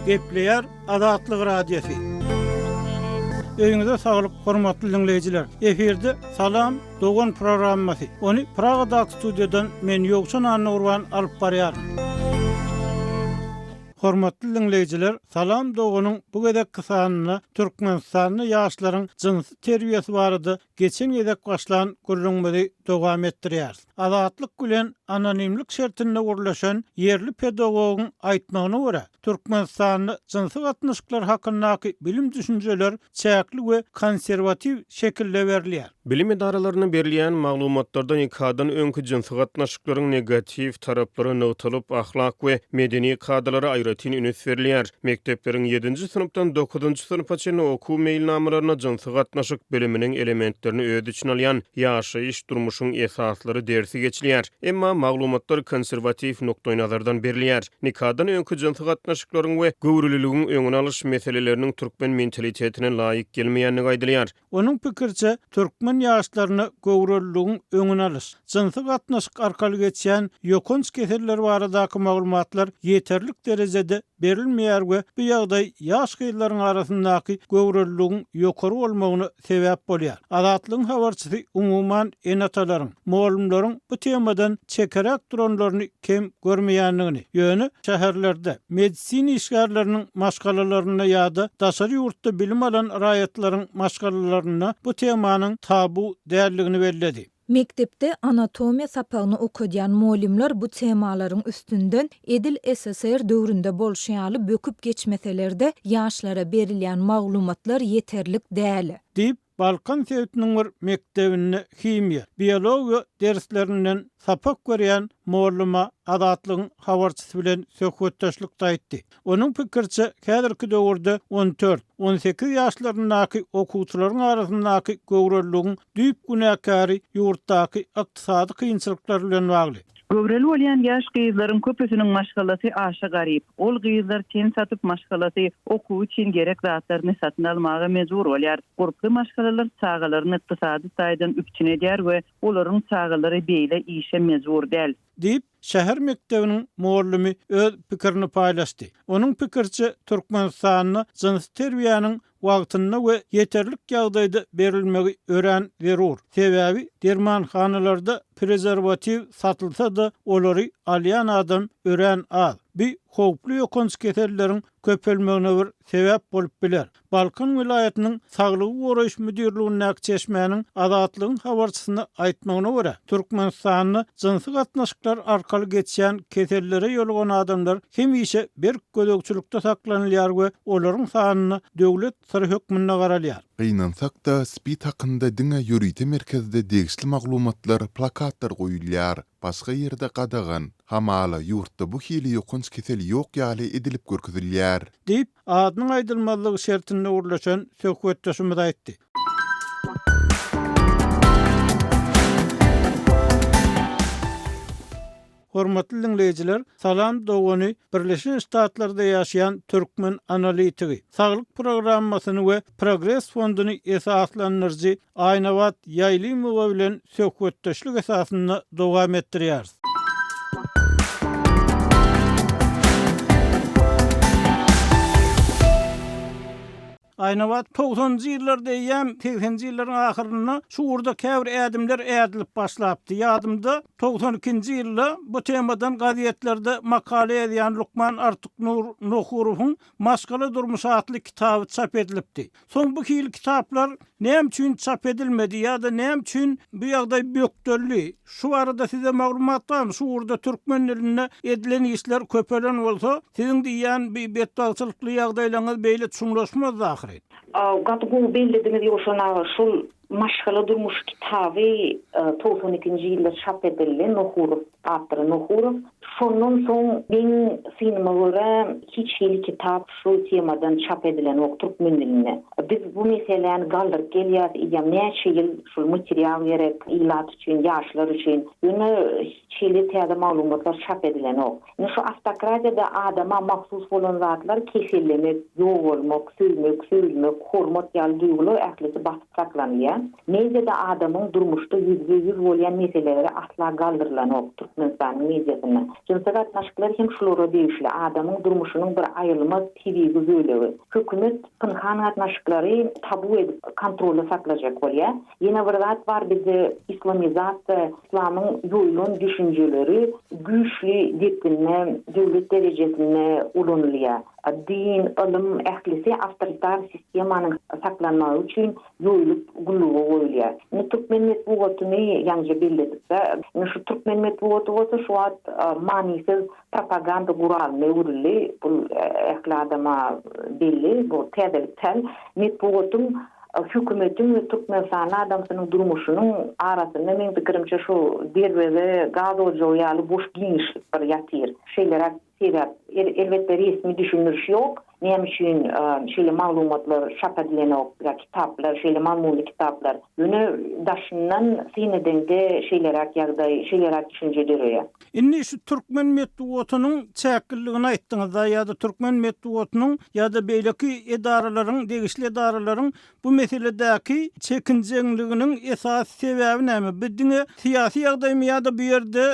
Gepleyer Azatlyk Radiosu. Öňüňizde saglyk, hormatly dinleýijiler. Eferde Salam Dogan programmasy. Onu Pragada studiýadan men Ýogşan Anurwan alyp barýar. Hormatly dinleýijiler, Salam Doganyň bu gedek kysanyny Türkmenistanyň ýaşlaryň jinsy terbiýesi barada geçen gedek başlan gurulmagy dowam etdirýär. Azatlyk bilen anonimlik şertinde urlaşan yerli pedagogyň aýtmagyna görä, Türkmenistanyň jinsy gatnaşyklar hakyndaky bilim düşünjeler çäkli we konserwativ şekilde berilýär. Bilim idaralarına berilýän maglumatlardan ikadan öňkü jinsy gatnaşyklaryň negativ taraplary nöwtalyp ahlak we medeni kadalara aýratyn üns berilýär. Mektepleriň 7-nji synpdan 9-njy synpa çenli okuw meýilnamalaryna jinsy gatnaşyk biliminiň elementlerini öz içine alýan ýaşaýyş durmuşyň esaslary dersi geçilýär. Emma maglumatlar konserwativ nokdaýnazardan berilýär. Nikadan öňkü jinsy gatnaşyklaryň we göwrülülügiň öňüne alyş meseleleriniň türkmen mentalitetine laýyk gelmeýänligi aýdylýar. Onun pikirçe Türkmen ýaşlaryny göwrülügiň öňüne alyş, jinsy gatnaşyk arkaly geçýän ýokunç keseller baradaky maglumatlar ýeterlik derejede berilmeýär we bu ýagdaý ýaş gyýlaryň arasyndaky göwrülügiň ýokary bolmagyna sebäp bolýar. Azatlygyň habarçysy umumyň enatalaryň, muallimlaryň bu temadan çekerek duranlaryny kem görmeýänligini, ýöne şäherlerde medisina işgärleriniň maşgalalaryna ýa-da daşary ýurtda bilim alan raýatlaryň maşgalalaryna bu temanyň tabu däldigini bellädi. Mektepde anatomiya sapagyny okudýan muallimler bu temalaryň üstünden Edil SSR döwründe bolşaýaly böküp geçmeselerde ýaşlara berilýän maglumatlar ýeterlik däl. Diýip Balkan Sewitiniň bir mektebinde himiýa, biologiýa derslerinden sapak görýän muallima Azatlygyň habarçysy bilen söhbetdeşlikde aýtdy. Onuň pikirçe, häzirki döwürde 14-18 ýaşlaryndaky okuwçylaryň arasyndaky göwrülügiň düýp günäkary ýurtdaky ykdysady kynçylyklar bilen bagly. Göwreli bolýan ýaş gyzlaryň köpüsiniň maşgalasy aşa garyp. Ol gyzlar ten satyp maşgalasy okuw üçin gerek zatlaryny satyn almaga mejbur bolýar. Guruply maşgalalar çağalaryny ykdysady saýdan üpçün edýär we olaryň çağalary beýle işe mejbur däl. Diýip şäher mektebiniň muallimi öz pikirini paýlaşdy. Onuň pikirçe Türkmenistanyň jinsy terbiýanyň wagtyna we ýeterlik ýagdaýda berilmegi ören zerur. Sebäbi dermanhanalarda prezervativ satylsa da olary alýan adam ören az. Bir howply ýokunç keserleriň köpelmegine bir sebäp bolup biler. Balkan vilayatynyň saglygy goraýyş müdirliginiň çeşmäniň Azatlygyň habarçysyna aýtmagyna görä, Türkmenistanyň jinsy gatnaşyklar arkaly geçýän keserlere ýolgan adamlar hemişe bir gödökçülükde saklanýar we olaryň sanyny döwlet syry hökmüne garalýar. Gynansak da spit hakynda diňe ýürüýte merkezde degişli maglumatlar, plakatlar goýulýar. Başga ýerde gadagan, hamala ýurtda bu hili ýokunç kesel ýok ýaly edilip görkezilýär. Diýip adynyň aýdylmalygy şertinde urlaşan söhbetdeşimiz aýtdy. Hormatly dinleýijiler, Salam Dogany Birleşen Ştatlarda ýaşaýan türkmen analitigi, saglyk programmasyny we Progress fonduny esaslandyrjy Aýnawat Ýaýlymowa bilen söhbetdeşlik esasyny dowam etdirýär. Aýnawat 90-njy ýyllarda ýa 80-njy ýyllaryň ahyryna şu urda käbir ädimler ädilip başlapdy. Ýadymda 92-nji ýylda bu temadan gazetlerde makale ýazýan Lukman Artuknur Nohurowyň Maşgala durmuş adly kitaby çap edilipdi. Soň bu hili kitaplar näme üçin çap edilmedi ýa-da näme üçin bu ýagdaý bökdölli? Şu arada size maglumat barmy? Şu urda türkmen diline edilen işler köpelen bolsa, siziň diýen bir betdagçylykly ýagdaýlaryňyz beýle çuňlaşmaz ahir. Gatgu bellediniz ýoşana şol Maşgala durmuş kitaby 92-nji ýylda çap edildi. Nohurov atry Nohurov. Şondan soň ben sinema göre hiç hili kitap şu temadan çap edilen o türkmen diline. Biz bu meseleni galdyryp gelýär, ýa näçe ýyl şu material gerek ilat üçin, ýaşlar üçin. Ýöne hiç hili täze maglumatlar çap edilen o. Şu avtokratiýada adama mahsus bolan zatlar kesellemek, ýok bolmak, sözmek, hormat ýaly duýgular ählisi basyp saklanýar. Mediada adamın durmuşda yüzde yüz bolýan meseleleri asla galdyrylan ok Türkmenistanyň mediasyna. Cinsel gatnaşyklar hem şulara degişli adamyň durmuşynyň bir aýrylmaz tebigi bölegi. Hökümet pynhan gatnaşyklary tabu edip kontrolde saklajak bolýar. Ýene bir zat bar bizde islamizasiýa, islamyň ýoýlan düşünjeleri güýçli depinme döwlet derejesinde ulanylýar. Din, ilim, ählisi awtoritar sistemanyň saklanmagy üçin ýoýulyp gullugy goýulýar. Türkmen medeniýetini ýangy belledikde, şu Türkmen medeniýeti bolsa şu wagt manisiz propaganda guralyny urildi. Bu ähli adama belli, bu täzelikden medeniýetiň hökümetin ve Türkmenistan adamsynyň durmuşynyň arasynda men pikirimçe şu derwede gaz ojagy boş giyinişlik bir ýatyr. Şeýler sebäp elbetde resmi düşünürüş ýok. Näme üçin şeýle maglumatlar çap edilen kitaplar, şeýle mazmunly kitaplar. Ýöne daşyndan sinedende şeýler ýagdaý, şeýler düşünjeleri. Inni şu Türkmen medeniýetiniň çäkilligini aýtdyňyz ýa-da Türkmen medeniýetiniň ýa-da beýleki edaralaryň, degişli edaralaryň bu meseledäki çekinjeňliginiň esas sebäbi näme? Biziň syýasy ýagdaýmy ýa-da bu ýerde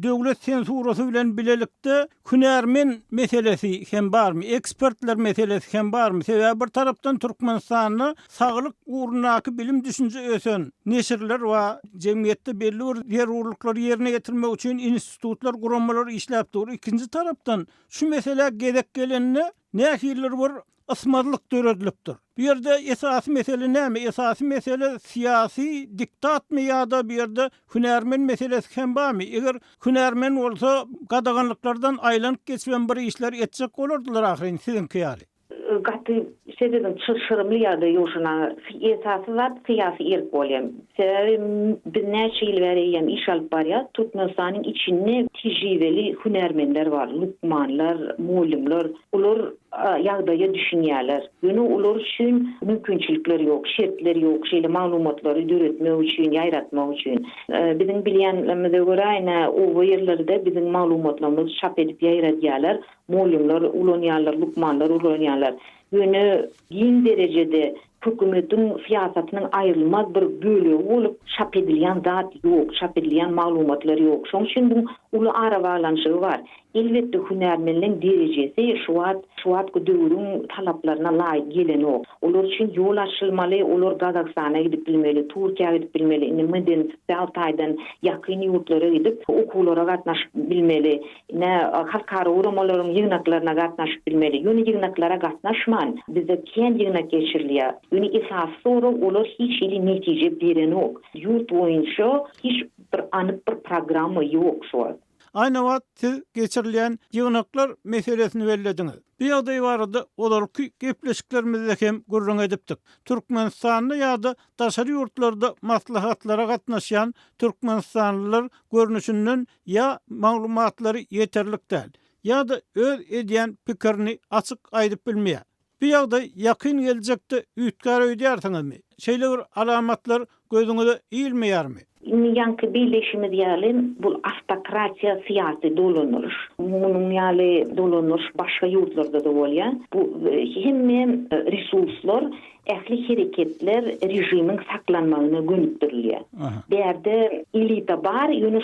döwlet sensurasy bilen bilelikde hünärmen meselesi hem barmy, ekspertler meselesi hem barmy? Sebäbi bir tarapdan Türkmenistanyň saglyk uğrundaky bilim düşünje ösen neşirler we jemgyýetde belli bir zerurlyklary ýerine getirmek üçin institutlar, gurammalar işläp dur. İkinji tarapdan şu mesele gedek gelenine nähiller bir ısmarlyk döredilipdir. Bu yerde esasy mesele näme? Esasy mesele siyasi diktatmy ýa-da bir yerde hünärmen meselesi hem barmy? Eger hünärmen bolsa gadaganlyklardan aýlanyp geçen bir işler etjek bolardylar ahyryn sizinki ýaly. Gaty sebäbi çyrşyrymly ýa-da ýoşuna esasy zat syýasy erk bolýar. Sebäbi bir näçe ýyl berýän iş alyp barýar. Türkmenistanyň içinde tejribeli hünärmenler bar, lukmanlar, mulimler. Ular ýagdaýa düşünýärler. Ýöne ular üçin mümkinçilikler ýok, şertler ýok, şeýle maglumatlary döretmek üçin, ýaýratmak üçin. Biziň bilýänlerimize görä aýna o ýerlerde biziň maglumatlarymyzy çap edip ýaýratýarlar. Mulimler ulanýarlar, lukmanlar ulanýarlar. Ýöne giň derejede hökümetiň siýasatynyň aýrylmaz bir bölegi bolup çap edilýän zat ýok, çap edilýän maglumatlar ýok. Şoň üçin bu uly ara baglanyşy bar. Elbetde hünärmenliň derejesi şu wagt döwrüň talaplaryna laýyk gelenok. Olar üçin ýol açylmaly, olar Gazakstana gidip bilmeli, Türkiýe gidip bilmeli, indi meden Altaýdan ýakyn ýurtlara gidip okuwlara gatnaşyp bilmeli, halkara uramalaryň ýygnaklaryna gatnaşyp bilmeli. Ýöne ýygnaklara gatnaşman, bizde kän ýygnak geçirilýär. Ýöne esas soru olar hiç ýyly netije berenok. Ýurt boýunça hiç bir anyk bir programma ýok şu. Aynı wagt siz geçirilen ýygnaklar meselesini bellediňiz. Bir ýagdaý bardy, olarky gepleşiklerimizde hem gurrun edipdik. Türkmenistanyň ýa-da daşary ýurtlarda maslahatlara gatnaşýan türkmenistanlylar görnüşinden ýa maglumatlary ýeterlik däl, ýa-da öz edýän pikirini açyk aýdyp bilmeýär. Bir ýagdaý ýakyn geljekde üýtkär öýdýärsiňizmi? Şeýle bir alamatlar gözüňize iýilmeýärmi? Yankı birleşimi diyelim, bu автократия siyasi dolanır. Bunun yani dolanır başka yurtlarda da oluyor. Bu hem resurslar, ehli hareketler rejimin saklanmağına gönüktürülüyor. Berde elita var, yönü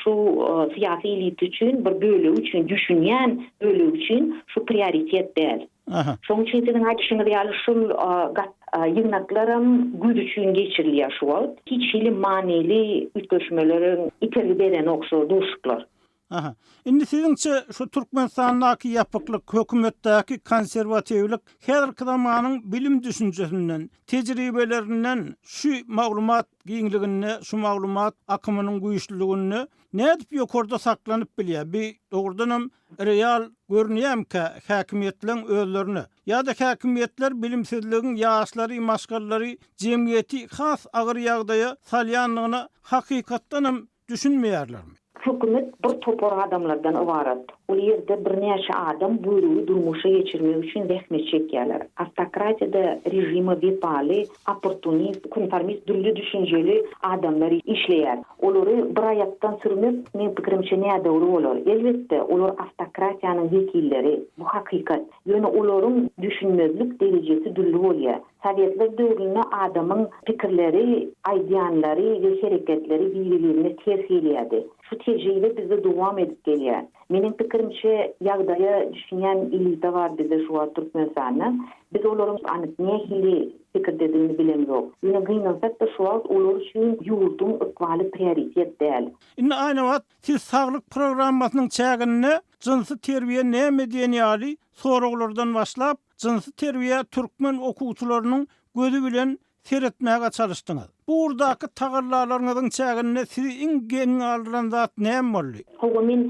şu siyasi elit için, bir bölü için, düşünen bölü için şu prioritet değil. Şoň üçin sizin aýdyşyňyz ýaly şol ýygnaklarym güz üçin geçirilýär şu wagt. Hiç ýyly maneli ütgeşmeleriň iterli beren okşar duşuklar. Indi siziňçe şu Türkmenistanyň ýapyklyk, hökümetdäki konserwatiwlik häzirki zamanyň bilim düşünjesinden, tejribelerinden şu maglumat giňligine, şu maglumat akymynyň güýçlüligine nädip ýokarda saklanyp bilýär? Bir dogrudan real görnýärmi häkimetleriň özlerini ýa-da häkimetler bilimsizligiň ýaşlary, maşgallary jemgyýeti has agyr ýagdaýa salýanlygyna hakykatdan düşünmeýärlermi? Hükümet bir topar adamlardan ibaret. O yerde bir näçe adam buyruğu durmuşa geçirmek için zähmet çekýärler. Автократияda rejimi vepali, opportunist, konformist, dürli düşünjeli adamlar işleýär. Olary bir aýatdan sürmek men pikirimçe näde dogry bolar. Elbetde olar автократияnyň wekilleri, bu hakykat. Ýöne olaryň düşünmezlik derejesi dürli bolýar. Sovetler döwründe adamyň pikirleri, aýdýanlary we hereketleri bir-birine ters gelýärdi. şu tecrübe bizde devam edip geliyor. Menin pikirimçe ýagdaýa düşünýän ilide var bizde şu an Türkmenistan'da. Biz olaryň anyk nähili pikir dediğini bilemizok. Ýöne gynansak da şu an olar üçin ýurdun ykbaly prioritet däl. Indi aýna wagt siz saglyk programmasynyň çägini jinsy terbiýe näme diýen ýaly soraglardan başlap jinsy terbiýe türkmen okuwçylarynyň gözü bilen seretmäge çalışdyňyz. Burdaky tagarlarlaryňyzyň çägini siz iň geň aldyran zat näme boldy? Howa men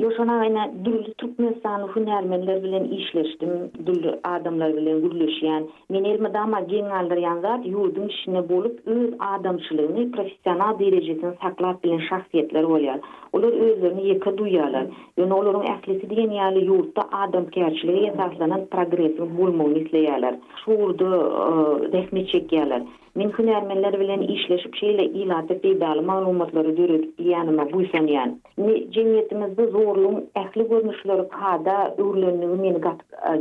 ýoşana aýna dürli Türkmenistany hünärmenler bilen işleşdim, dürli adamlar bilen gürleşýän. Men elme dama geň aldyrýan zat ýurdun işine bolup öz adamçylygyny professional derejesinde saklap bilen şahsiýetler bolýar. Olar özlerini ýeke duýýarlar. Ýöne olaryň ählisi diýen ýaly ýurtda adamkärçiligi esaslanan progressiň bolmagyny isleýärler. Şurda resmi çekýärler. Men hünärmenler bilen işleşip şeýle ilaty peýdaly maglumatlary döredip ýanyma buýsanýan. Jemgyýetimizde zorluň ähli görnüşleri kada öwrenligi meni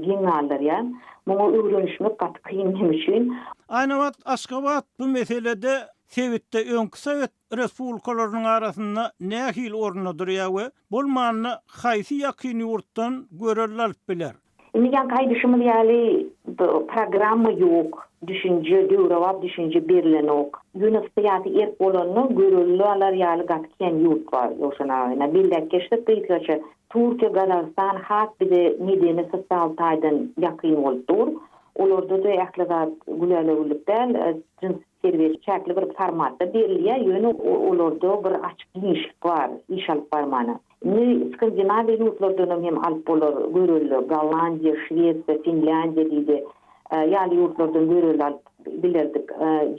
geň aldyrýar. Muňa öwrenişmek gat kynnym üçin. Aýna wagt Aşgabat bu meselede Sewitde öňkü Sowet respublikalarynyň arasynda nähil orna durýar we bolmanyny haýsy ýakyn ýurtdan görerler alyp biler. Inigen kaydışımız ýaly programma ýok, düşünje, döwrewap düşünje berilen ok. Ýönestäýäti erk bolanyny görürler ýaly gatken ýurt var ýoşana. Birleşikçe Türkiýe, Türkiýe, Gazakistan hat bir de medeni sosial taýdan ýakyn bolupdyr. Olarda da ähli güleleglikden servis çäkli bir formatda berilýär. Ýöne olarda bir açyk genişlik var, iş alyp barmany. Skandinaviya ýurtlardan hem alyp bolar görüldü. Gollandiýa, Şwesiýa, Finlandiýa diýdi. Ýaly ýurtlardan görüldü bilirdik.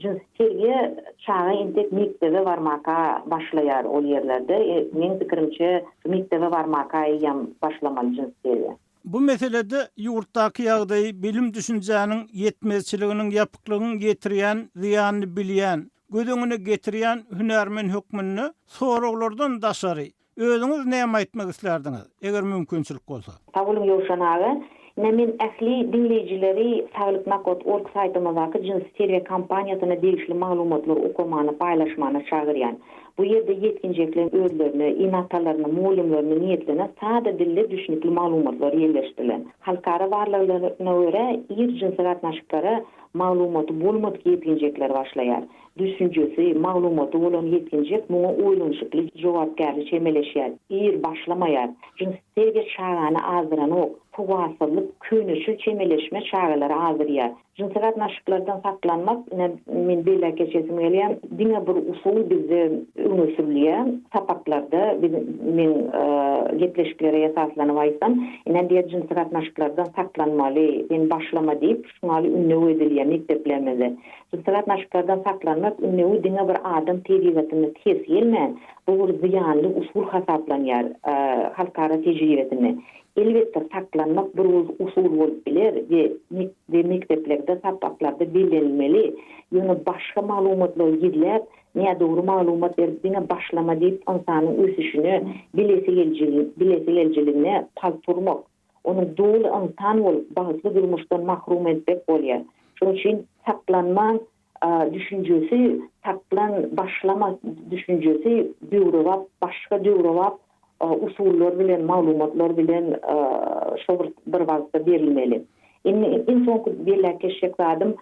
Jins terbiýe çağa intek mektebe barmaka başlaýar ol ýerlerde. Men pikirimçe mektebe barmaka ýam başlamaly jins terbiýe. Bu meselede ýurtdaky ýagdaýy bilim düşünjäniň ýetmezçiliginiň ýapyklygyny getirýän, ziýanyny bilýän, gödüňüne getirýän hünärmen hökmüni soraglardan daşary. Özüňiz näme aýtmak islerdiňiz, eger mümkinçilik bolsa? Tagulum ýoşanagy, men ähli dinleýijileri Saglyk Nakot org saýtymyzdaky jins terbiýe kampaniýasyna degişli maglumatlar okumany, paýlaşmany çagyrýan. Bu ýerde ýetginjekler özlerini, inatalaryny, muallimlerini niýetlerine sada dilde düşünikli maglumatlar ýerleşdirilen. Halkara barlyklaryna görä ir jins gatnaşyklara maglumaty bolmady ýetginjekler başlaýar. Düşünjesi, maglumaty bolan ýetginjek muňa oýlanşykly jogapkärlik çemeleşýär. Ir başlamaýar. Jins terbiýe çağany azdıran ok. Fuwasylyk, könüşül çemeleşme çağalary azyrýar. Jins gatnaşyklardan saklanmak, men belli keçesim gelýän, diňe bir usul bizde öňe sürülýär. Sapaklarda men gepleşiklere esaslanyp aýtsam, näde jins gatnaşyklardan saklanmaly, men başlama diýip şuňaly ünlü edilýär mekteplerimizde. Jins gatnaşyklardan saklanmak ünlü diňe bir adam terbiýetini tes gelmän, bu bir ziýanly usul hasaplanýar halkara tejribesinde. Elbette saklanmak bir usul bolup biler ve mekteplerde sapaklarda bilinmeli. Ýöne başga maglumatlar ýerler, näme dogry maglumat berdiňe başlama diýip insanyň ösüşini, bilesi geljiligine palturmak. Onu dolu insan bolup bazı durmuşdan mahrum etmek bolýar. Şonuň üçin saklanma düşünjesi, başlama düşünjesi döwrewap, başga döwrewap usullar bilen, maglumatlar bilen şo bir wagtda berilmeli. En son birleşik zadım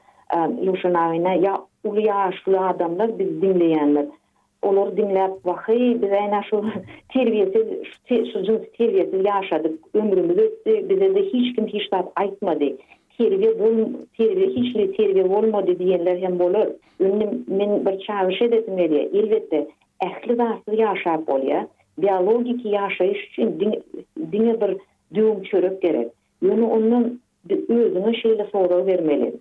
ýoşanawyna ýa uly ýaşly adamlar biz dinleýänler. Olar dinläp wahy biz aýna şu terbiýesiz, şu jins terbiýesiz ýaşadyk, ömrümüz ötdi, bize de hiç kim hiç zat aýtmady. Terbiýe bolmady diýenler hem bolar. Men bir çağrış edesim gelýär. Elbetde ähli zatly ýaşap bolýar. Biyologik yaşayış için diňe bir düğüm çörek gerek. Ýöne ondan özüne şeýle soraw bermeli.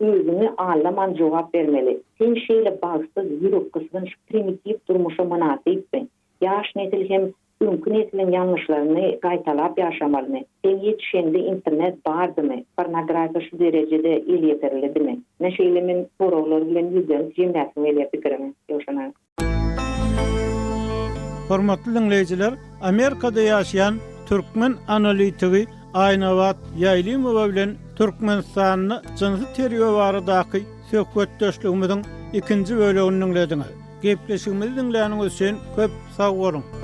Özüne alaman jogap bermeli. Sen şeýle bagsyz ýürek kysgynç primitiv durmuşa manasypmy? Ýaş nesil hem öňkü neslin ýanlışlaryny gaýtalap ýaşamalyny. Sen ýetişende internet bardymy? Pornografiýa şu derejede el ýeterilidimi? Näşeýle men sorawlar bilen ýüzden jemläsim elýär pikirimi ýoşana. Hormatly dinleyijiler, Amerikada ýaşaýan türkmen analitigi Aýna Wagt Ýaýlymowa bilen Türkmenistanyň jinsy terbiýe baradaky söhbetdeşligimiziň ikinji bölegini dinlediňiz. Gepleşigimizi dinläniňiz üçin köp sag bolun.